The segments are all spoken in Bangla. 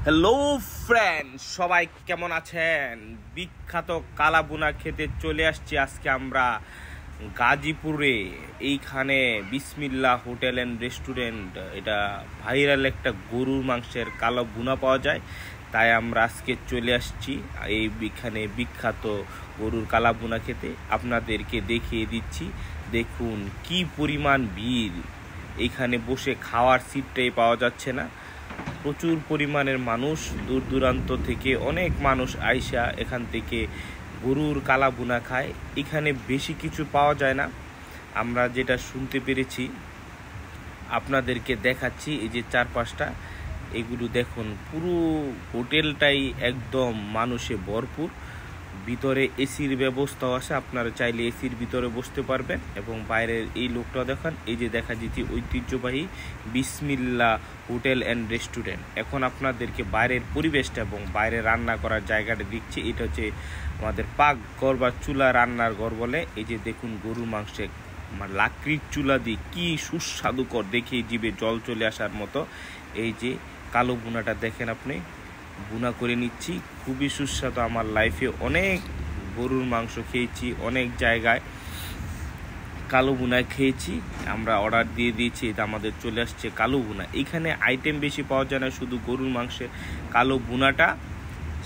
হ্যালো ফ্রেন্ড, সবাই কেমন আছেন? বিখ্যাত কালাবুনা খেতে চলে আসছি আজকে আমরা গাজীপুরে। এইখানে বিসমিল্লাহ হোটেল অ্যান্ড রেস্টুরেন্ট, এটা ভাইরাল একটা গরুর মাংসের কালো বুনা পাওয়া যায়। তাই আমরা আজকে চলে আসছি এইখানে বিখ্যাত গরুর কালাবুনা খেতে। আপনাদেরকে দেখিয়ে দিচ্ছি, দেখুন কি পরিমাণ ভিড়। এইখানে বসে খাওয়ার সিটটাই পাওয়া যাচ্ছে না। প্রচুর পরিমাণের মানুষ, দূর দূরান্ত থেকে অনেক মানুষ আইসা এখান থেকে গরুর কালাবুনা খায়। এখানে বেশি কিছু পাওয়া যায় না, আমরা যেটা শুনতে পেরেছি আপনাদেরকে দেখাচ্ছি। এই যে চারপাশটা, এগুলো দেখুন, পুরো হোটেলটাই একদম মানুষে ভরপুর। ভিতরে এসির ব্যবস্থাও আছে, আপনারা চাইলে এসির ভিতরে বসতে পারবেন। এবং বাইরের এই লোকটা দেখান, এই যে দেখা যাচ্ছে ঐতিহ্যবাহী বিসমিল্লাহ হোটেল অ্যান্ড রেস্টুরেন্ট। এখন আপনাদেরকে বাইরের পরিবেশটা এবং বাইরে রান্না করার জায়গাটা দিচ্ছি। এটা হচ্ছে আমাদের পাক ঘর বা চুলা রান্নার ঘর বলে। এই যে দেখুন গরুর মাংসে লাকড়ির চুলা দিয়ে কি সুস্বাদুকর, দেখে জিভে জল চলে আসার মতো। এই যে কালো বুনাটা দেখেন, আপনি বুনা করে নিচ্ছি, খুবই সুস্বাদু। আমার লাইফে অনেক গরুর মাংস খেয়েছি, অনেক জায়গায় কালো বুনায় খেয়েছি। আমরা অর্ডার দিয়ে দিয়েছি, এটা আমাদের চলে আসছে কালো বুনা। এখানে আইটেম বেশি পাওয়া যায় না, শুধু গরুর মাংসের কালো বুনাটা,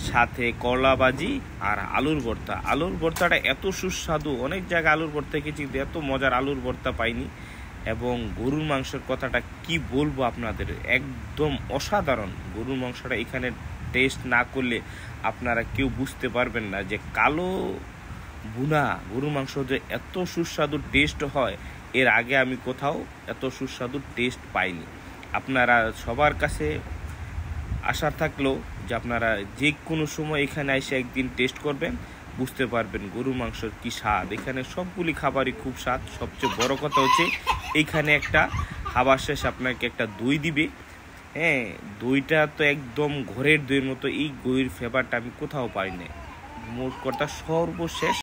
সাথে করলা ভাজি আর আলুর ভর্তা। আলুর ভর্তাটা এত সুস্বাদু, অনেক জায়গায় আলুর ভর্তা খেয়েছি, এত মজার আলুর ভর্তা পাইনি। এবং গরুর মাংসের কথাটা কি বলবো আপনাদের, একদম অসাধারণ। গরুর মাংসটা এখানে টেস্ট না করলে আপনারা কেউ বুঝতে পারবেন না যে কালো বুনা গরুর মাংস যে এত সুস্বাদু টেস্ট হয়। এর আগে আমি কোথাও এত সুস্বাদু টেস্ট পাইনি। আপনারা সবার কাছে আশা থাকলো যে আপনারা যে কোনো সময় এখানে এসে একদিন টেস্ট করবেন, বুঝতে পারবেন গরুর মাংসের কি স্বাদ। এখানে সবগুলি খাবারই খুব স্বাদ। সবচেয়ে বড় কথা হচ্ছে এইখানে একটা খাবার শেষ আপনাকে একটা দই দিবে। হ্যাঁ, দইটা তো একদম ঘরের দইয়ের মতো। এই দইয়ের ফ্লেভারটা আমি কোথাও পাই না। মোট কথা সর্বশেষ